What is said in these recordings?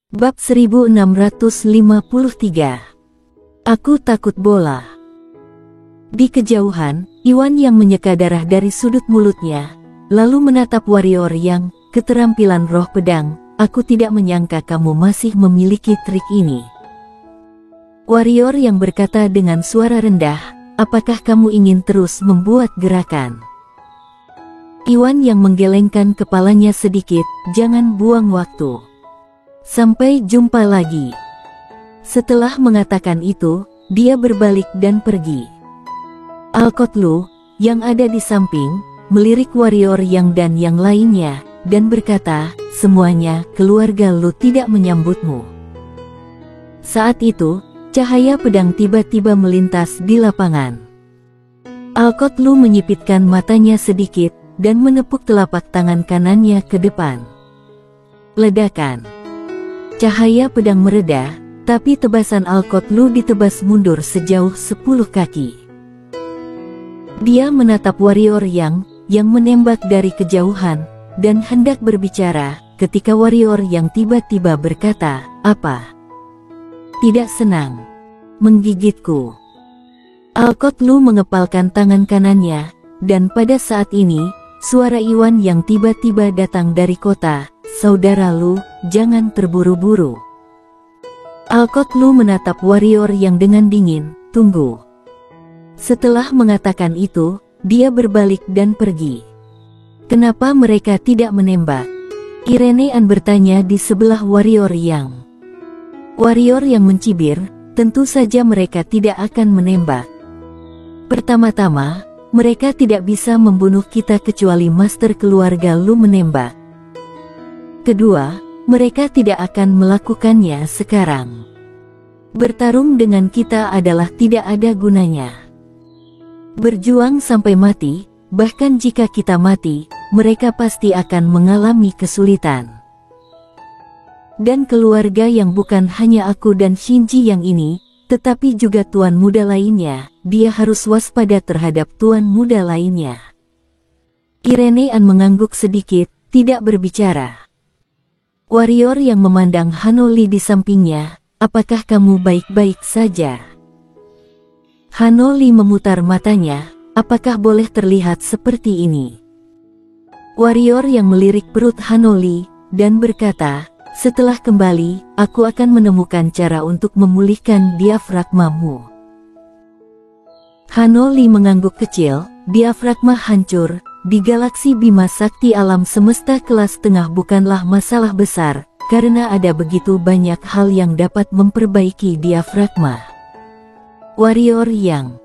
Bab 1653. Aku takut bola. Di kejauhan, Iwan yang menyeka darah dari sudut mulutnya, lalu menatap warrior yang keterampilan roh pedang. Aku tidak menyangka kamu masih memiliki trik ini. Warrior yang berkata dengan suara rendah, apakah kamu ingin terus membuat gerakan? Iwan yang menggelengkan kepalanya sedikit, jangan buang waktu. Sampai jumpa lagi. Setelah mengatakan itu, dia berbalik dan pergi. Alkotlu, yang ada di samping, melirik warrior yang dan yang lainnya, dan berkata, semuanya, keluarga lu tidak menyambutmu. Saat itu, cahaya pedang tiba-tiba melintas di lapangan. Alkotlu menyipitkan matanya sedikit, dan menepuk telapak tangan kanannya ke depan. Ledakan. Cahaya pedang mereda, tapi tebasan Alkotlu ditebas mundur sejauh 10 kaki. Dia menatap warrior yang menembak dari kejauhan, dan hendak berbicara, ketika warrior yang tiba-tiba berkata, apa? Tidak senang menggigitku. Alkotlu mengepalkan tangan kanannya, dan pada saat ini, suara Iwan yang tiba-tiba datang dari kota, saudara Lu, jangan terburu-buru. Alkotlu menatap warrior yang dengan dingin, tunggu. Setelah mengatakan itu, dia berbalik dan pergi. Kenapa mereka tidak menembak? Irenean bertanya di sebelah warrior yang. Warrior yang mencibir, tentu saja mereka tidak akan menembak. Pertama-tama, mereka tidak bisa membunuh kita kecuali master keluarga Lu menembak. Kedua, mereka tidak akan melakukannya sekarang. Bertarung dengan kita adalah tidak ada gunanya. Berjuang sampai mati, bahkan jika kita mati, mereka pasti akan mengalami kesulitan. Dan keluarga yang bukan hanya aku dan Shinji yang ini, tetapi juga tuan muda lainnya, dia harus waspada terhadap tuan muda lainnya. Irenean mengangguk sedikit, tidak berbicara. Warrior yang memandang Hanoli di sampingnya, apakah kamu baik-baik saja? Hanoli memutar matanya, apakah boleh terlihat seperti ini? Warrior yang melirik perut Hanoli, dan berkata, setelah kembali, aku akan menemukan cara untuk memulihkan diafragmamu. Hanoli mengangguk kecil, diafragma hancur. Di galaksi Bima Sakti alam semesta kelas tengah bukanlah masalah besar, karena ada begitu banyak hal yang dapat memperbaiki diafragma. Warrior yang.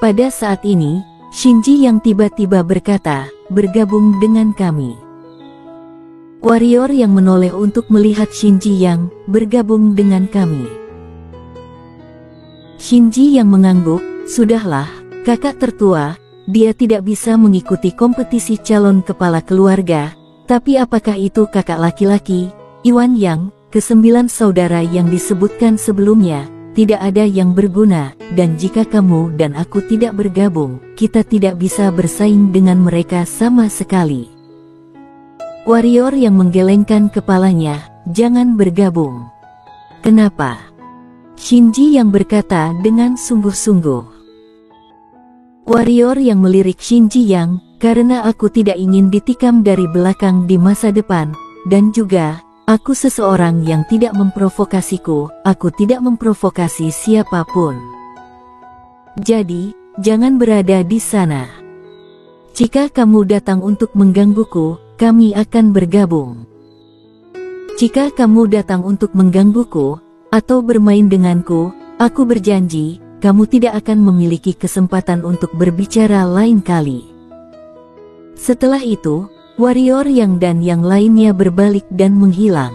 Pada saat ini, Shinji yang tiba-tiba berkata, bergabung dengan kami. Warrior yang menoleh untuk melihat Shinji yang bergabung dengan kami. Shinji yang mengangguk, sudahlah, kakak tertua. Dia tidak bisa mengikuti kompetisi calon kepala keluarga, tapi apakah itu kakak laki-laki, Iwan yang, ke-9 saudara yang disebutkan sebelumnya, tidak ada yang berguna, dan jika kamu dan aku tidak bergabung, kita tidak bisa bersaing dengan mereka sama sekali. Warrior yang menggelengkan kepalanya, jangan bergabung. Kenapa? Shinji yang berkata dengan sungguh-sungguh. Warrior yang melirik Shinji yang, karena aku tidak ingin ditikam dari belakang di masa depan, dan juga, aku seseorang yang tidak memprovokasiku, aku tidak memprovokasi siapapun. Jadi, jangan berada di sana. Jika kamu datang untuk menggangguku, kami akan bergabung. Jika kamu datang untuk menggangguku, atau bermain denganku, aku berjanji, kamu tidak akan memiliki kesempatan untuk berbicara lain kali. Setelah itu, warrior yang dan yang lainnya berbalik dan menghilang.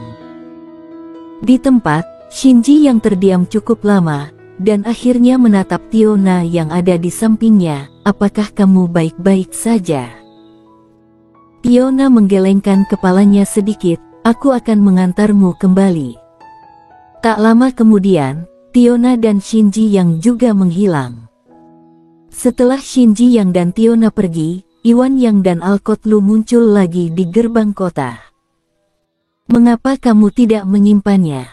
Di tempat, Shinji yang terdiam cukup lama, dan akhirnya menatap Tiona yang ada di sampingnya, apakah kamu baik-baik saja? Tiona menggelengkan kepalanya sedikit, aku akan mengantarmu kembali. Tak lama kemudian, Tiona dan Shinji yang juga menghilang. Setelah Shinji yang dan Tiona pergi, Iwan yang dan Alkotlu muncul lagi di gerbang kota. Mengapa kamu tidak menyimpannya?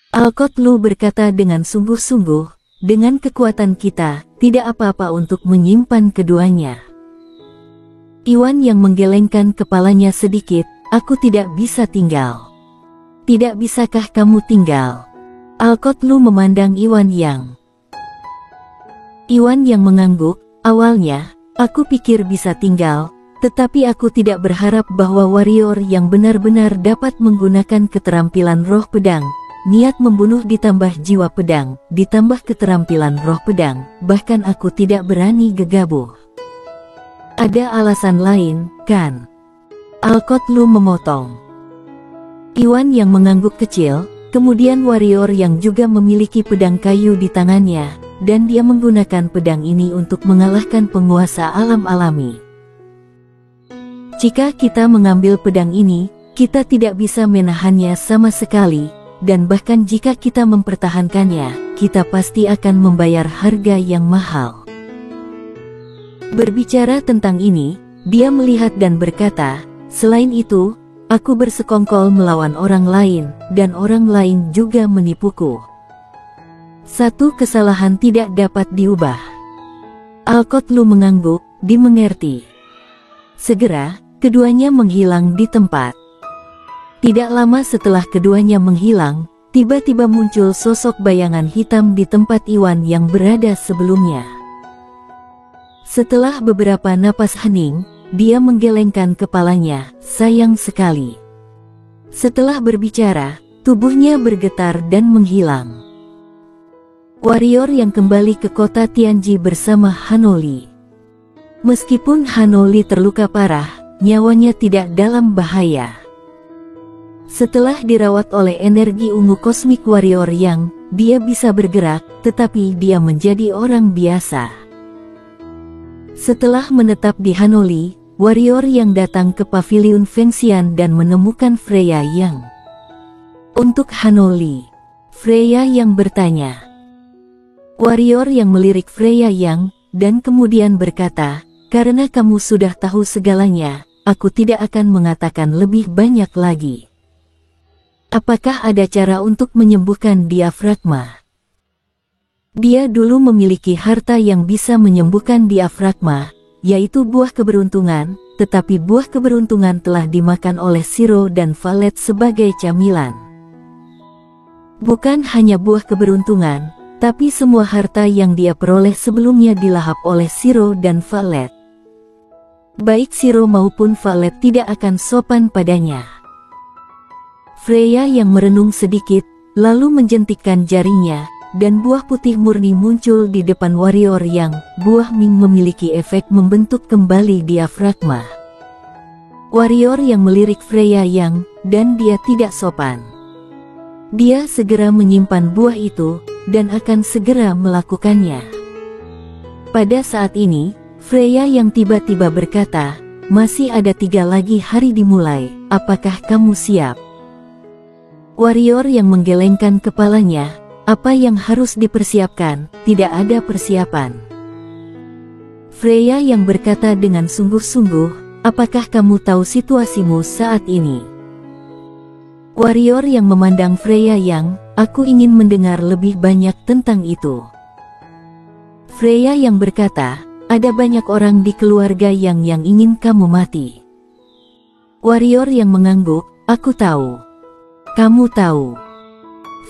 Alkot Lu berkata dengan sungguh-sungguh, dengan kekuatan kita, tidak apa-apa untuk menyimpan keduanya. Iwan yang menggelengkan kepalanya sedikit, aku tidak bisa tinggal. Tidak bisakah kamu tinggal? Alkot Lu memandang Iwan Yang. Iwan Yang mengangguk, awalnya, aku pikir bisa tinggal, tetapi aku tidak berharap bahwa warrior yang benar-benar dapat menggunakan keterampilan roh pedang, niat membunuh ditambah jiwa pedang, ditambah keterampilan roh pedang, bahkan aku tidak berani gegabah. Ada alasan lain, kan? Alkot Lu memotong. Iwan yang mengangguk kecil, kemudian warrior yang juga memiliki pedang kayu di tangannya, dan dia menggunakan pedang ini untuk mengalahkan penguasa alam alami. Jika kita mengambil pedang ini, kita tidak bisa menahannya sama sekali, dan bahkan jika kita mempertahankannya, kita pasti akan membayar harga yang mahal. Berbicara tentang ini, dia melihat dan berkata, selain itu, aku bersekongkol melawan orang lain, dan orang lain juga menipuku. Satu kesalahan tidak dapat diubah. Alkot Lu mengangguk, dimengerti. Segera, keduanya menghilang di tempat. Tidak lama setelah keduanya menghilang, tiba-tiba muncul sosok bayangan hitam di tempat Iwan yang berada sebelumnya. Setelah beberapa napas hening, dia menggelengkan kepalanya, sayang sekali. Setelah berbicara, tubuhnya bergetar dan menghilang. Warrior yang kembali ke kota Tianji bersama Hanoli. Meskipun Hanoli terluka parah, nyawanya tidak dalam bahaya. Setelah dirawat oleh energi ungu kosmik warrior yang, dia bisa bergerak, tetapi dia menjadi orang biasa. Setelah menetap di Hanoli, warrior yang datang ke paviliun Fengxian dan menemukan Freya Yang. Untuk Hanoli, Freya Yang bertanya. Warrior yang melirik Freya Yang, dan kemudian berkata, karena kamu sudah tahu segalanya, aku tidak akan mengatakan lebih banyak lagi. Apakah ada cara untuk menyembuhkan diafragma? Dia dulu memiliki harta yang bisa menyembuhkan diafragma, yaitu buah keberuntungan, tetapi buah keberuntungan telah dimakan oleh Shiro dan Valet sebagai camilan. Bukan hanya buah keberuntungan, tapi semua harta yang dia peroleh sebelumnya dilahap oleh Shiro dan Valet. Baik Shiro maupun Valet tidak akan sopan padanya. Freya yang merenung sedikit, lalu menjentikkan jarinya, dan buah putih murni muncul di depan warrior yang, buah Ming memiliki efek membentuk kembali diafragma. Warrior yang melirik Freya Yang, dan dia tidak sopan. Dia segera menyimpan buah itu, dan akan segera melakukannya. Pada saat ini, Freya yang tiba-tiba berkata, masih ada 3 lagi hari dimulai, apakah kamu siap? Warrior yang menggelengkan kepalanya, apa yang harus dipersiapkan, tidak ada persiapan. Freya yang berkata dengan sungguh-sungguh, apakah kamu tahu situasimu saat ini? Warrior yang memandang Freya Yang, aku ingin mendengar lebih banyak tentang itu. Freya yang berkata, ada banyak orang di keluarga yang ingin kamu mati. Warrior yang mengangguk, aku tahu. Kamu tahu.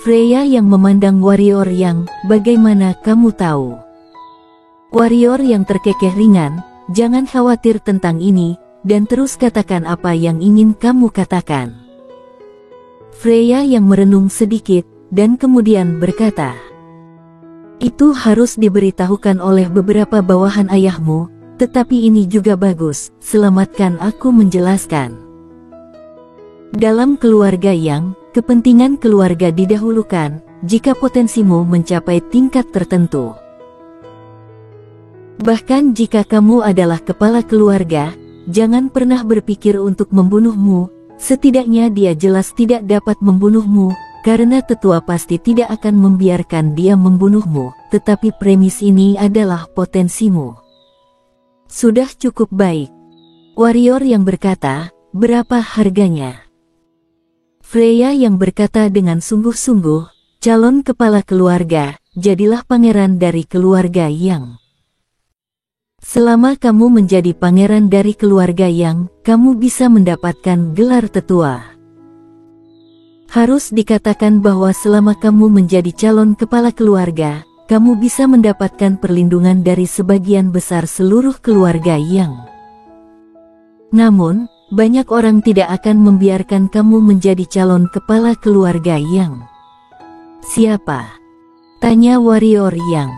Freya yang memandang warrior yang, bagaimana kamu tahu? Warrior yang terkekeh ringan, jangan khawatir tentang ini, dan terus katakan apa yang ingin kamu katakan. Freya yang merenung sedikit, dan kemudian berkata, itu harus diberitahukan oleh beberapa bawahan ayahmu, tetapi ini juga bagus, selamatkan aku menjelaskan. Dalam keluarga yang, kepentingan keluarga didahulukan, jika potensimu mencapai tingkat tertentu. Bahkan jika kamu adalah kepala keluarga, jangan pernah berpikir untuk membunuhmu, setidaknya dia jelas tidak dapat membunuhmu, karena tetua pasti tidak akan membiarkan dia membunuhmu, tetapi premis ini adalah potensimu. Sudah cukup baik. Warrior yang berkata, berapa harganya? Freya yang berkata dengan sungguh-sungguh, calon kepala keluarga, jadilah pangeran dari keluarga Yang. Selama kamu menjadi pangeran dari keluarga Yang, kamu bisa mendapatkan gelar tetua. Harus dikatakan bahwa selama kamu menjadi calon kepala keluarga, kamu bisa mendapatkan perlindungan dari sebagian besar seluruh keluarga Yang. Namun, banyak orang tidak akan membiarkan kamu menjadi calon kepala keluarga Yang. Siapa? Tanya warrior Yang.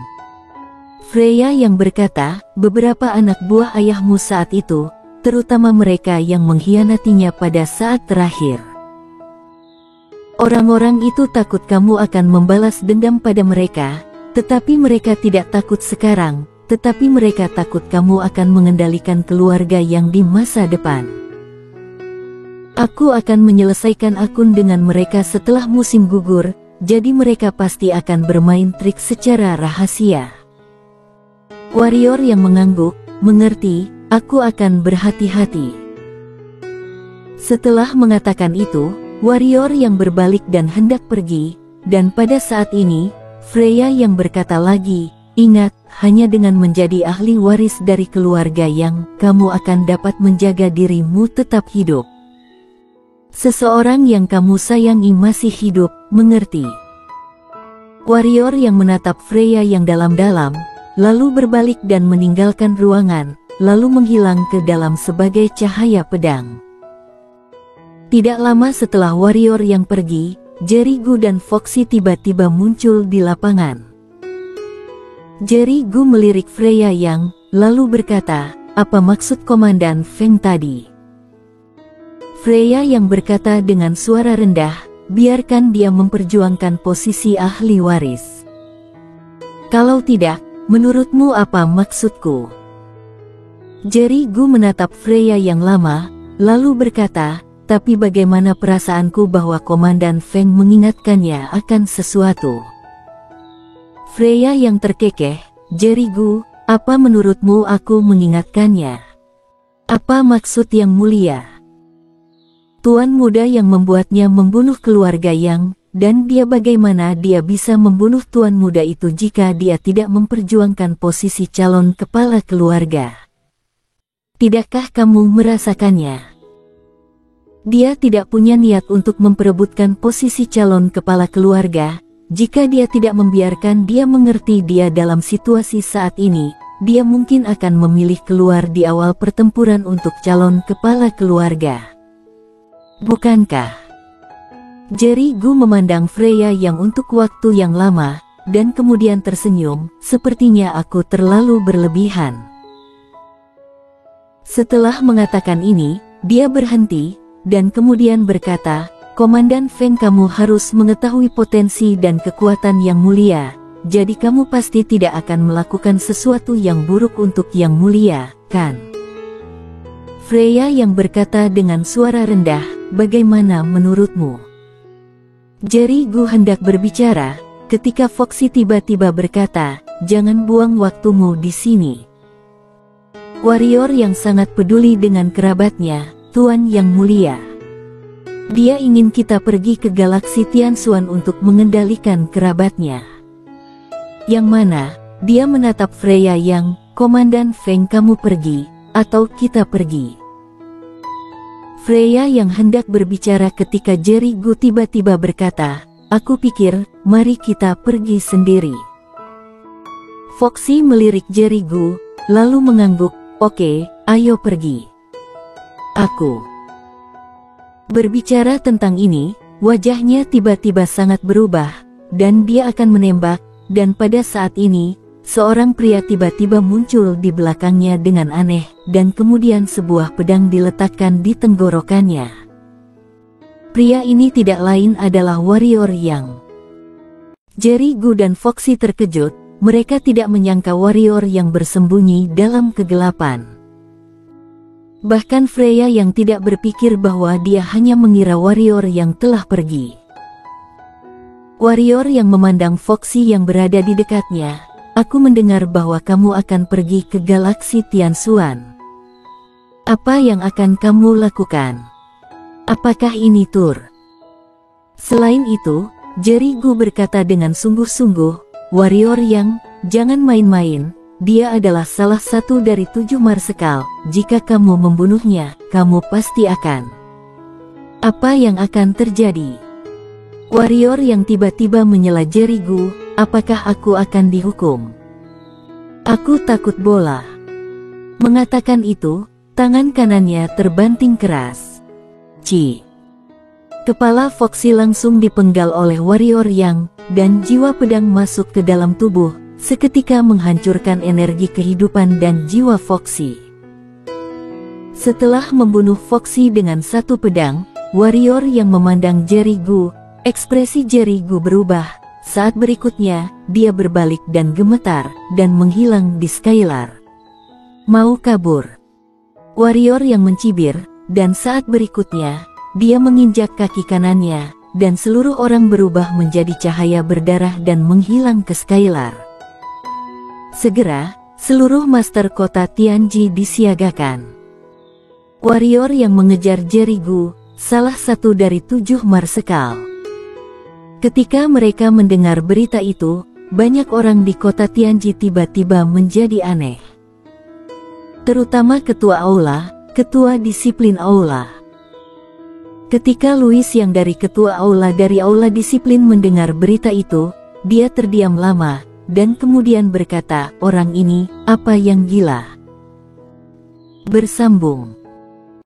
Freya yang berkata, beberapa anak buah ayahmu saat itu, terutama mereka yang mengkhianatinya pada saat terakhir. Orang-orang itu takut kamu akan membalas dendam pada mereka, tetapi mereka tidak takut sekarang, tetapi mereka takut kamu akan mengendalikan keluarga Yang di masa depan. Aku akan menyelesaikan akun dengan mereka setelah musim gugur, jadi mereka pasti akan bermain trik secara rahasia. Warrior yang mengangguk, mengerti, aku akan berhati-hati. Setelah mengatakan itu, warrior yang berbalik dan hendak pergi, dan pada saat ini, Freya yang berkata lagi, ingat, hanya dengan menjadi ahli waris dari keluarga Yang, kamu akan dapat menjaga dirimu tetap hidup. Seseorang yang kamu sayangi masih hidup, mengerti? Warrior yang menatap Freya yang dalam-dalam, lalu berbalik dan meninggalkan ruangan, lalu menghilang ke dalam sebagai cahaya pedang. Tidak lama setelah warrior yang pergi, Jericho dan Foxy tiba-tiba muncul di lapangan. Jericho melirik Freya yang, lalu berkata, apa maksud Komandan Feng tadi? Freya yang berkata dengan suara rendah, biarkan dia memperjuangkan posisi ahli waris. Kalau tidak, menurutmu apa maksudku? Jericho menatap Freya yang lama, lalu berkata, tapi bagaimana perasaanku bahwa Komandan Feng mengingatkannya akan sesuatu? Freya yang terkekeh, Jericho, apa menurutmu aku mengingatkannya? Apa maksud yang mulia? Tuan muda yang membuatnya membunuh keluarga Yang, dan dia bagaimana dia bisa membunuh tuan muda itu jika dia tidak memperjuangkan posisi calon kepala keluarga? Tidakkah kamu merasakannya? Dia tidak punya niat untuk memperebutkan posisi calon kepala keluarga. Jika dia tidak membiarkan dia mengerti dia dalam situasi saat ini, dia mungkin akan memilih keluar di awal pertempuran untuk calon kepala keluarga. Bukankah? Jericho memandang Freya yang untuk waktu yang lama, dan kemudian tersenyum, sepertinya aku terlalu berlebihan. Setelah mengatakan ini, dia berhenti, dan kemudian berkata, Komandan Feng, kamu harus mengetahui potensi dan kekuatan yang mulia, jadi kamu pasti tidak akan melakukan sesuatu yang buruk untuk yang mulia, kan? Freya yang berkata dengan suara rendah, bagaimana menurutmu? Jericho hendak berbicara, ketika Foxy tiba-tiba berkata, jangan buang waktumu di sini. Warrior yang sangat peduli dengan kerabatnya, Tuan yang mulia. Dia ingin kita pergi ke galaksi Tianxuan untuk mengendalikan kerabatnya. Yang mana, dia menatap Freya yang, Komandan Feng, kamu pergi, atau kita pergi? Freya yang hendak berbicara ketika Jericho tiba-tiba berkata, aku pikir, mari kita pergi sendiri. Foxy melirik Jericho, lalu mengangguk, oke, ayo pergi. Aku. Berbicara tentang ini, wajahnya tiba-tiba sangat berubah, dan dia akan menembak, dan pada saat ini, seorang pria tiba-tiba muncul di belakangnya dengan aneh, dan kemudian sebuah pedang diletakkan di tenggorokannya. Pria ini tidak lain adalah warrior Yang. Jericho dan Foxy terkejut, mereka tidak menyangka warrior yang bersembunyi dalam kegelapan. Bahkan Freya yang tidak berpikir bahwa dia hanya mengira warrior yang telah pergi. Warrior yang memandang Foxy yang berada di dekatnya, aku mendengar bahwa kamu akan pergi ke galaksi Tianxuan. Apa yang akan kamu lakukan? Apakah ini tur? Selain itu, Jerry Gu berkata dengan sungguh-sungguh, "Warrior Yang, jangan main-main, dia adalah salah satu dari 7 marsekal, jika kamu membunuhnya, kamu pasti akan." "Apa yang akan terjadi?" Warrior Yang tiba-tiba menyela Jerry Gu, "Apakah aku akan dihukum?" "Aku takut bola." Mengatakan itu, tangan kanannya terbanting keras. Ci. Kepala Foxy langsung dipenggal oleh Warrior Yang, dan jiwa pedang masuk ke dalam tubuh, seketika menghancurkan energi kehidupan dan jiwa Foxy. Setelah membunuh Foxy dengan satu pedang, Warrior Yang memandang Jerry Gu, ekspresi Jerry Gu berubah. Saat berikutnya, dia berbalik dan gemetar, dan menghilang di Skylar. Mau kabur. Warrior Yang mencibir, dan saat berikutnya, dia menginjak kaki kanannya, dan seluruh orang berubah menjadi cahaya berdarah dan menghilang ke Skylar. Segera, seluruh master kota Tianji disiagakan. Warrior Yang mengejar Jerry Gu, salah satu dari 7 marsekal. Ketika mereka mendengar berita itu, banyak orang di kota Tianji tiba-tiba menjadi aneh. Terutama ketua aula, ketua disiplin aula. Ketika Louis yang dari ketua aula dari aula disiplin mendengar berita itu, dia terdiam lama, dan kemudian berkata, "Orang ini, apa yang gila?" Bersambung.